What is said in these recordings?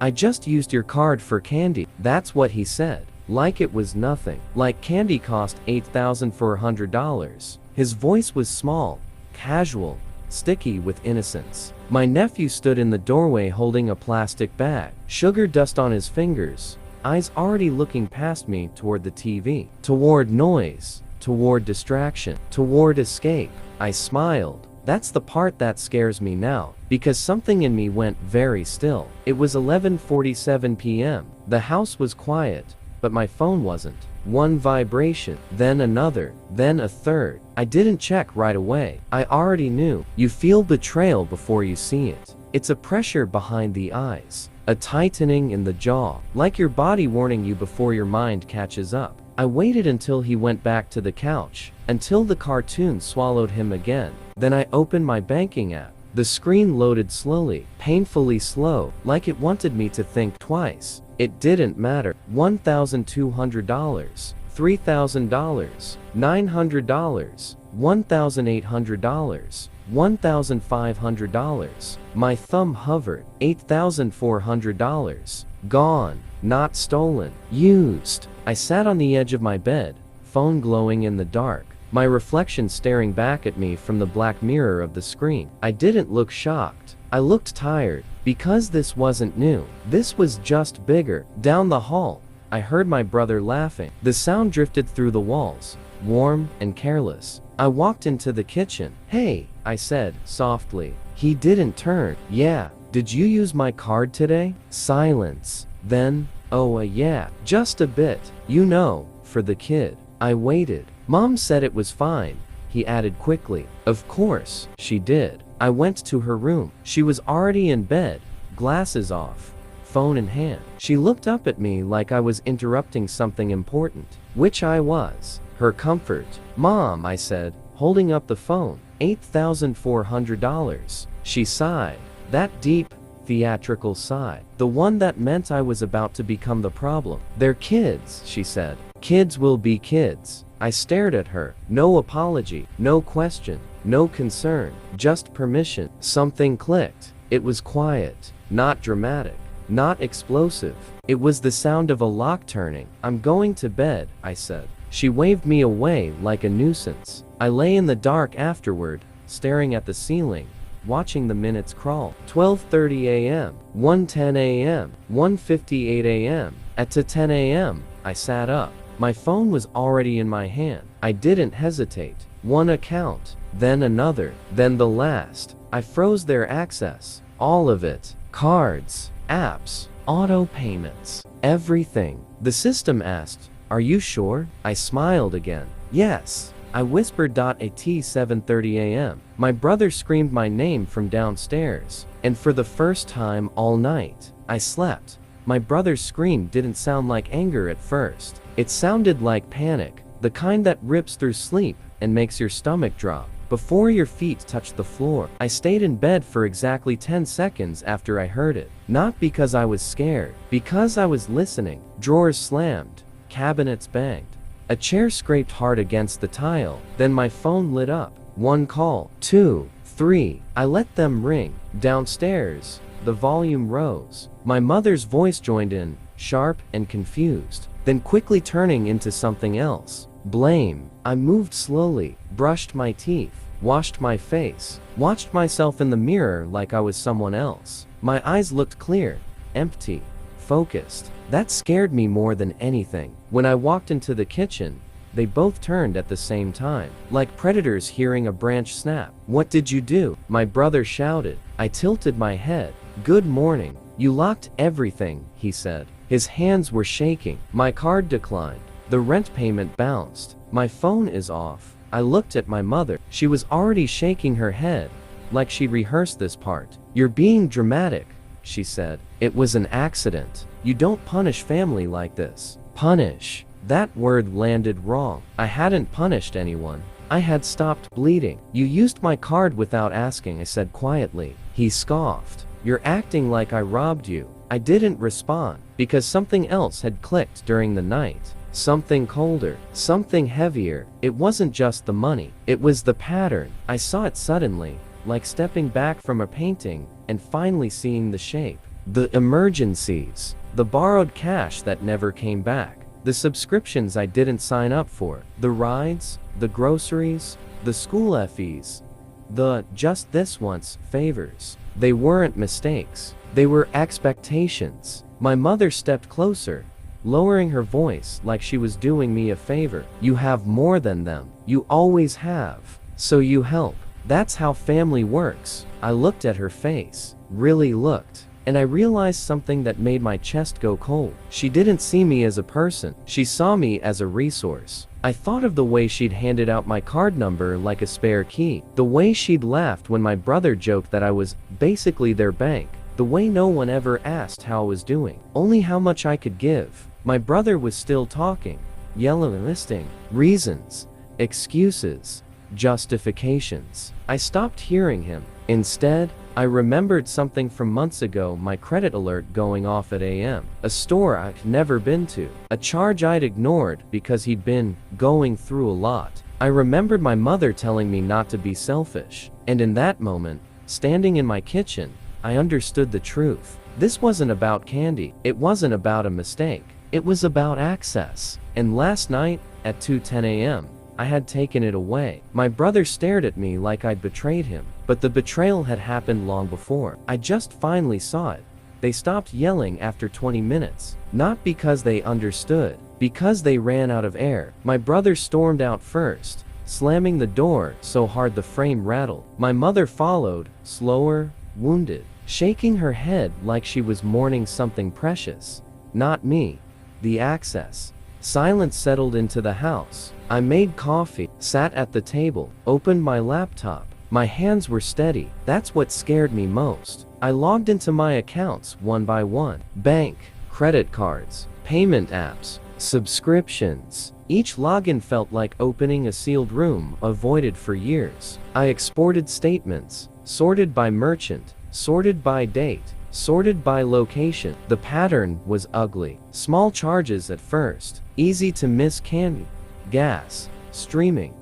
I just used your card for candy. That's what he said. Like it was nothing. Like candy cost $8,400. His voice was small, casual, sticky with innocence. My nephew stood in the doorway holding a plastic bag, sugar dust on his fingers, eyes already looking past me toward the TV, toward noise, toward distraction, toward escape. I smiled. That's the part that scares me now, because something in me went very still. It was 11:47 p.m. The house was quiet, but my phone wasn't. One vibration, then another, then a third. I didn't check right away. I already knew. You feel betrayal before you see it. It's a pressure behind the eyes, a tightening in the jaw, like your body warning you before your mind catches up. I waited until he went back to the couch, until the cartoon swallowed him again. Then I opened my banking app. The screen loaded slowly, painfully slow, like it wanted me to think twice. It didn't matter. $1,200, $3,000, $900, $1,800, $1,500. My thumb hovered. $8,400. Gone. Not stolen. Used. I sat on the edge of my bed, phone glowing in the dark, my reflection staring back at me from the black mirror of the screen. I didn't look shocked. I looked tired, because this wasn't new. This was just bigger. Down the hall, I heard my brother laughing. The sound drifted through the walls, warm and careless. I walked into the kitchen. "Hey," I said, softly. He didn't turn. "Yeah, did you use my card today?" Silence. Then, "Oh, yeah, just a bit. You know, for the kid." I waited. "Mom said it was fine," he added quickly. "Of course, she did." I went to her room. She was already in bed, glasses off, phone in hand. She looked up at me like I was interrupting something important, which I was. Her comfort. "Mom," I said, holding up the phone. $8,400. She sighed. That deep, theatrical sigh. The one that meant I was about to become the problem. "They're kids," she said. "Kids will be kids." I stared at her. No apology, no question, no concern, just permission. Something clicked. It was quiet, not dramatic, not explosive. It was the sound of a lock turning. "I'm going to bed," I said. She waved me away like a nuisance. I lay in the dark afterward, staring at the ceiling, watching the minutes crawl. 12:30 a.m., 1:10 a.m., 1:58 a.m. At 10 a.m., I sat up. My phone was already in my hand. I didn't hesitate. One account, then another, then the last. I froze their access. All of it. Cards, apps, auto payments, everything. The system asked, "Are you sure?" I smiled again. "Yes." I whispered. At 7:30 a.m., my brother screamed my name from downstairs, and for the first time all night, I slept. My brother's scream didn't sound like anger at first. It sounded like panic, the kind that rips through sleep and makes your stomach drop before your feet touch the floor. I stayed in bed for exactly 10 seconds after I heard it. Not because I was scared, because I was listening. Drawers slammed, cabinets banged. A chair scraped hard against the tile. Then my phone lit up. One call, two, three. I let them ring. Downstairs, the volume rose. My mother's voice joined in, sharp and confused, then quickly turning into something else. Blame. I moved slowly, brushed my teeth, washed my face, watched myself in the mirror like I was someone else. My eyes looked clear, empty, focused. That scared me more than anything. When I walked into the kitchen, they both turned at the same time, like predators hearing a branch snap. "What did you do?" my brother shouted. I tilted my head. "Good morning. You locked everything," he said. His hands were shaking. "My card declined. The rent payment bounced. My phone is off." I looked at my mother. She was already shaking her head, like she'd rehearsed this part. "You're being dramatic," she said. "It was an accident. You don't punish family like this." Punish. That word landed wrong. I hadn't punished anyone. I had stopped bleeding. "You used my card without asking," I said quietly. He scoffed. "You're acting like I robbed you." I didn't respond, because something else had clicked during the night. Something colder, something heavier. It wasn't just the money, it was the pattern. I saw it suddenly, like stepping back from a painting and finally seeing the shape. The emergencies. The borrowed cash that never came back. The subscriptions I didn't sign up for. The rides, the groceries, the school fees. The just this once favors. They weren't mistakes. They were expectations. My mother stepped closer, lowering her voice like she was doing me a favor. You have more than them. You always have. So you help. That's how family works. I looked at her face. Really looked. And I realized something that made my chest go cold. She didn't see me as a person. She saw me as a resource. I thought of the way she'd handed out my card number like a spare key. The way she'd laughed when my brother joked that I was basically their bank. The way no one ever asked how I was doing. Only how much I could give. My brother was still talking. Listing. Reasons. Excuses. Justifications. I stopped hearing him. Instead, I remembered something from months ago, my credit alert going off at AM. A store I'd never been to. A charge I'd ignored because he'd been going through a lot. I remembered my mother telling me not to be selfish. And in that moment, standing in my kitchen, I understood the truth. This wasn't about candy. It wasn't about a mistake. It was about access. And last night, at 2:10 AM, I had taken it away. My brother stared at me like I'd betrayed him. But the betrayal had happened long before. I just finally saw it. They stopped yelling after 20 minutes. Not because they understood. Because they ran out of air. My brother stormed out first, slamming the door so hard the frame rattled. My mother followed, slower, wounded, shaking her head like she was mourning something precious. Not me. The access. Silence settled into the house. I made coffee, sat at the table, opened my laptop. My hands were steady. That's what scared me most. I logged into my accounts one by one. Bank, credit cards, payment apps, subscriptions. Each login felt like opening a sealed room avoided for years. I exported statements, sorted by merchant, sorted by date, sorted by location. The pattern was ugly. Small charges at first. Easy to miss: candy, gas, streaming,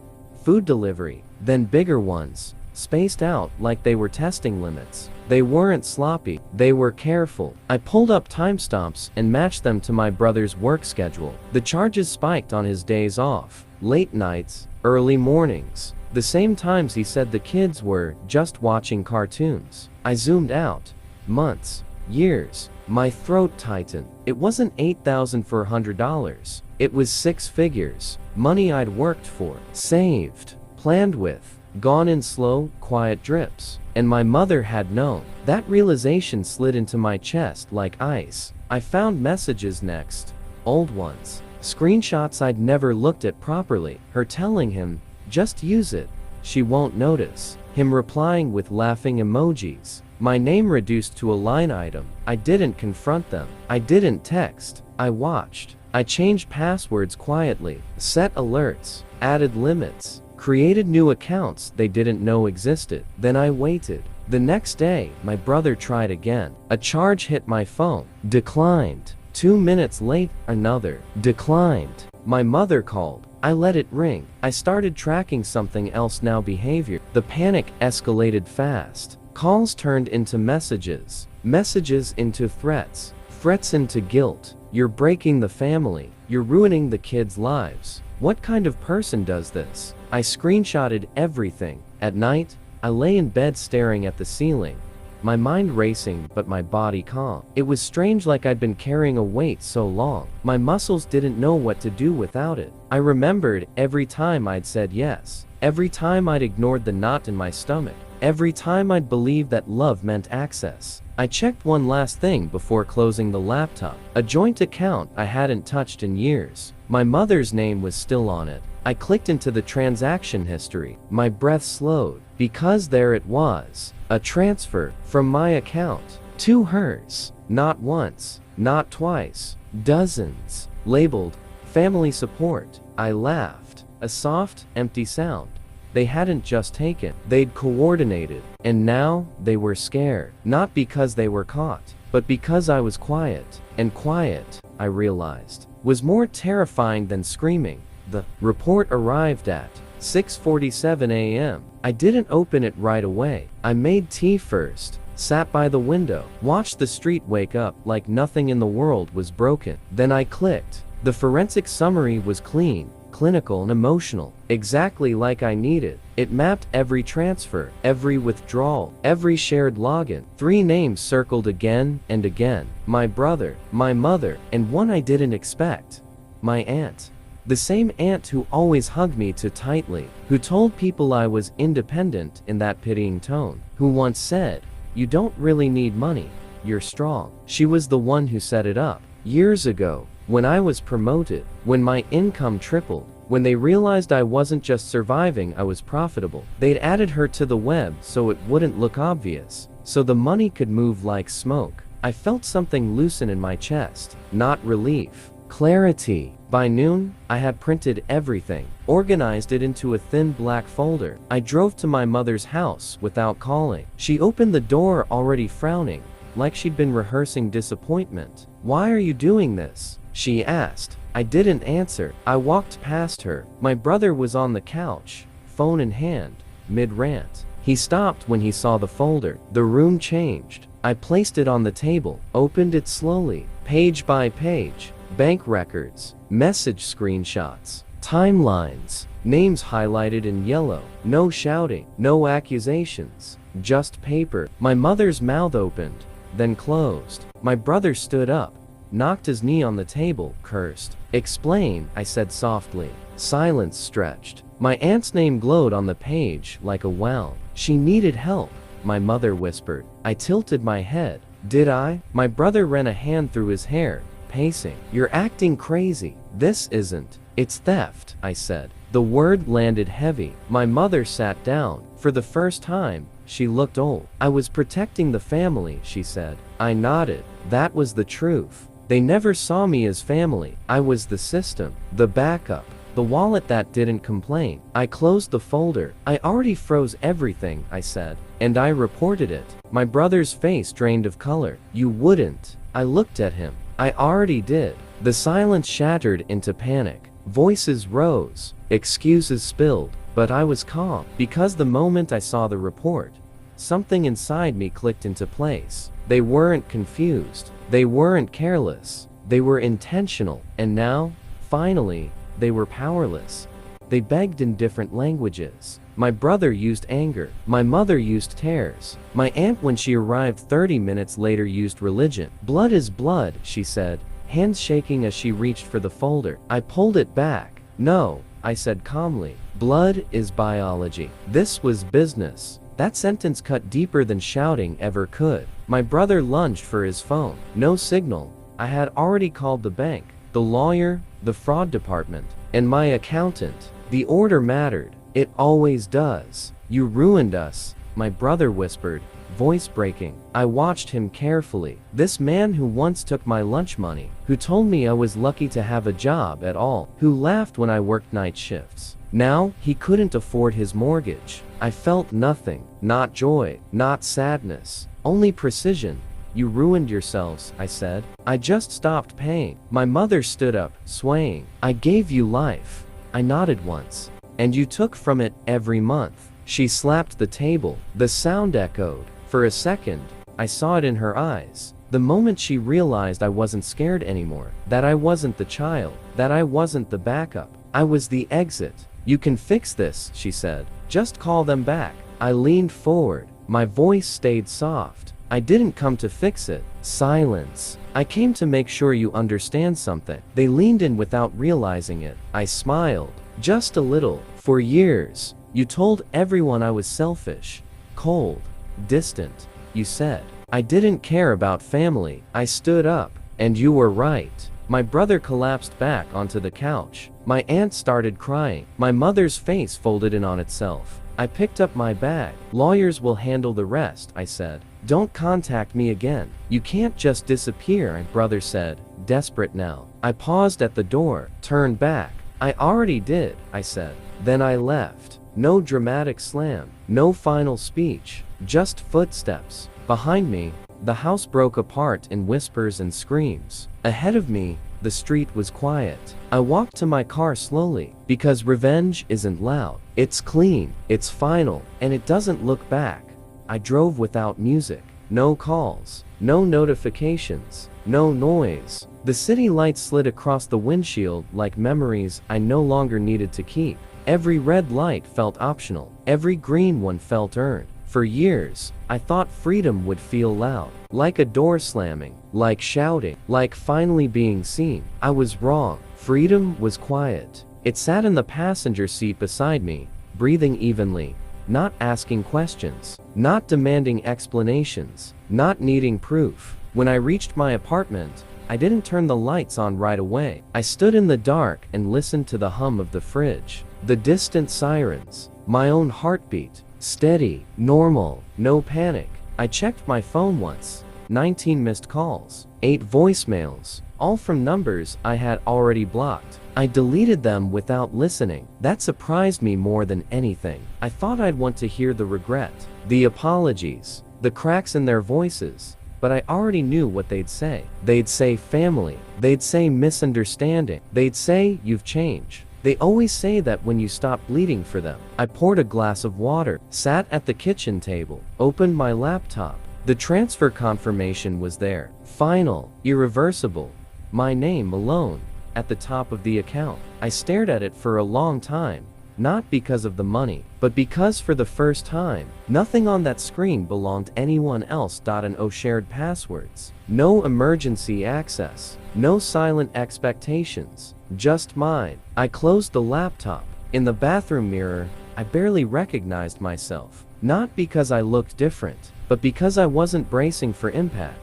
food delivery. Then bigger ones, spaced out like they were testing limits. They weren't sloppy. They were careful. I pulled up timestamps and matched them to my brother's work schedule. The charges spiked on his days off. Late nights, early mornings. The same times he said the kids were just watching cartoons. I zoomed out. Months, years. My throat tightened. It wasn't $8,400. It was six figures. Money I'd worked for, saved, planned with, gone in slow, quiet drips. And my mother had known. That realization slid into my chest like ice. I found messages next. Old ones. Screenshots I'd never looked at properly. Her telling him, just use it. She won't notice. Him replying with laughing emojis. My name reduced to a line item. I didn't confront them. I didn't text. I watched. I changed passwords quietly, set alerts, added limits, created new accounts they didn't know existed. Then I waited. The next day, my brother tried again. A charge hit my phone. Declined. 2 minutes late, another. Declined. My mother called. I let it ring. I started tracking something else now: behavior. The panic escalated fast. Calls turned into messages. Messages into threats. Threats into guilt. You're breaking the family. You're ruining the kids' lives. What kind of person does this? I screenshotted everything. At night, I lay in bed staring at the ceiling. My mind racing, but my body calm. It was strange, like I'd been carrying a weight so long. My muscles didn't know what to do without it. I remembered every time I'd said yes. Every time I'd ignored the knot in my stomach. Every time I'd believed that love meant access. I checked one last thing before closing the laptop. A joint account I hadn't touched in years. My mother's name was still on it. I clicked into the transaction history. My breath slowed, because there it was. A transfer from my account to hers. Not once, not twice, dozens. Labeled family support. I laughed. A soft, empty sound. They hadn't just taken, they'd coordinated. And now, they were scared. Not because they were caught, but because I was quiet. And quiet, I realized, was more terrifying than screaming. The report arrived at 6:47 AM. I didn't open it right away. I made tea first, sat by the window, watched the street wake up like nothing in the world was broken. Then I clicked. The forensic summary was clean, clinical and emotional, exactly like I needed. It mapped every transfer, every withdrawal, every shared login. 3 names circled again and again. My brother, my mother, and one I didn't expect. My aunt. The same aunt who always hugged me too tightly, who told people I was independent in that pitying tone, who once said, "You don't really need money, you're strong." She was the one who set it up. Years ago, when I was promoted, when my income tripled, when they realized I wasn't just surviving, I was profitable, they'd added her to the web so it wouldn't look obvious, so the money could move like smoke. I felt something loosen in my chest, not relief, clarity. By noon, I had printed everything, organized it into a thin black folder. I drove to my mother's house without calling. She opened the door already frowning, like she'd been rehearsing disappointment. "Why are you doing this?" she asked. I didn't answer. I walked past her. My brother was on the couch, phone in hand, mid-rant. He stopped when he saw the folder. The room changed. I placed it on the table, opened it slowly, page by page. Bank records, message screenshots, timelines, names highlighted in yellow. No shouting, no accusations, just paper. My mother's mouth opened, then closed. My brother stood up, knocked his knee on the table, cursed. "Explain," I said softly. Silence stretched. My aunt's name glowed on the page like a well. "She needed help," my mother whispered. I tilted my head. "Did I?" My brother ran a hand through his hair, pacing. "You're acting crazy. This isn't. It's theft," I said. The word landed heavy. My mother sat down. For the first time, she looked old. "I was protecting the family," she said. I nodded. That was the truth. They never saw me as family. I was the system, the backup, the wallet that didn't complain. I closed the folder. "I already froze everything," I said. "And I reported it." My brother's face drained of color. "You wouldn't." I looked at him. "I already did." The silence shattered into panic. Voices rose. Excuses spilled. But I was calm, because the moment I saw the report, something inside me clicked into place. They weren't confused. They weren't careless. They were intentional. And now, finally, they were powerless. They begged in different languages. My brother used anger. My mother used tears. My aunt, when she arrived 30 minutes later, used religion. "Blood is blood," she said, hands shaking as she reached for the folder. I pulled it back. "No," I said calmly. "Blood is biology. This was business." That sentence cut deeper than shouting ever could. My brother lunged for his phone. No signal. I had already called the bank, the lawyer, the fraud department, and my accountant. The order mattered. It always does. "You ruined us," my brother whispered, voice breaking. I watched him carefully. This man who once took my lunch money, who told me I was lucky to have a job at all, who laughed when I worked night shifts. Now, he couldn't afford his mortgage. I felt nothing. Not joy, not sadness, only precision. "You ruined yourselves," I said. "I just stopped paying." My mother stood up, swaying. "I gave you life." I nodded once. "And you took from it every month." She slapped the table. The sound echoed. For a second, I saw it in her eyes. The moment she realized I wasn't scared anymore, that I wasn't the child, that I wasn't the backup, I was the exit. "You can fix this," she said. "Just call them back." I leaned forward. My voice stayed soft. "I didn't come to fix it." Silence. "I came to make sure you understand something." They leaned in without realizing it. I smiled. "Just a little. For years, you told everyone I was selfish, cold, distant. You said I didn't care about family." I stood up. "And you were right." My brother collapsed back onto the couch. My aunt started crying. My mother's face folded in on itself. I picked up my bag. "Lawyers will handle the rest," I said. "Don't contact me again." "You can't just disappear," my brother said, desperate now. I paused at the door, turned back. "I already did," I said. Then I left. No dramatic slam, no final speech, just footsteps. Behind me, the house broke apart in whispers and screams. Ahead of me, the street was quiet. I walked to my car slowly, because revenge isn't loud. It's clean, it's final, and it doesn't look back. I drove without music. no calls, no notifications, no noise. The city lights slid across the windshield like memories I no longer needed to keep. Every red light felt optional. Every green one felt earned. For years, I thought freedom would feel loud, like a door slamming, like shouting, like finally being seen. I was wrong. Freedom was quiet. It sat in the passenger seat beside me, breathing evenly, not asking questions, not demanding explanations, not needing proof. When I reached my apartment, I didn't turn the lights on right away. I stood in the dark and listened to the hum of the fridge, the distant sirens, my own heartbeat, steady, normal, no panic. I checked my phone once. 19 missed calls, 8 voicemails, all from numbers I had already blocked. I deleted them without listening. That surprised me more than anything. I thought I'd want to hear the regret, the apologies, the cracks in their voices, but I already knew what they'd say. They'd say family. They'd say misunderstanding. They'd say you've changed. They always say that when you stop bleeding for them. I poured a glass of water, sat at the kitchen table, opened my laptop. The transfer confirmation was there. Final, irreversible. My name alone, at the top of the account. I stared at it for a long time, not because of the money, but because for the first time, nothing on that screen belonged to anyone else. No shared passwords, no emergency access, no silent expectations, just mine. I closed the laptop. In the bathroom mirror, I barely recognized myself, not because I looked different, but because I wasn't bracing for impact.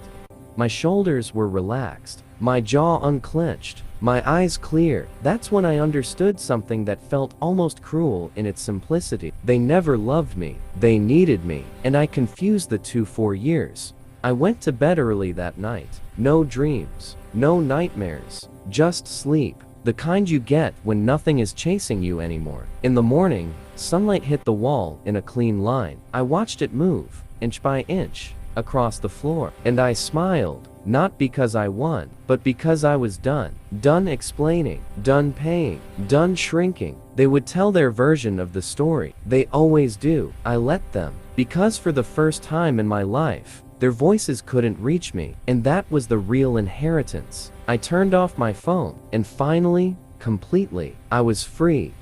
My shoulders were relaxed, my jaw unclenched, my eyes clear. That's when I understood something that felt almost cruel in its simplicity. They never loved me. They needed me. And I confused the two for years. I went to bed early that night. No dreams, no nightmares, just sleep. The kind you get when nothing is chasing you anymore. In the morning, sunlight hit the wall in a clean line. I watched it move, inch by inch, across the floor. And I smiled, not because I won, but because I was done. Done explaining, done paying, done shrinking. They would tell their version of the story. They always do. I let them. Because for the first time in my life, their voices couldn't reach me. And that was the real inheritance. I turned off my phone, and finally, completely, I was free.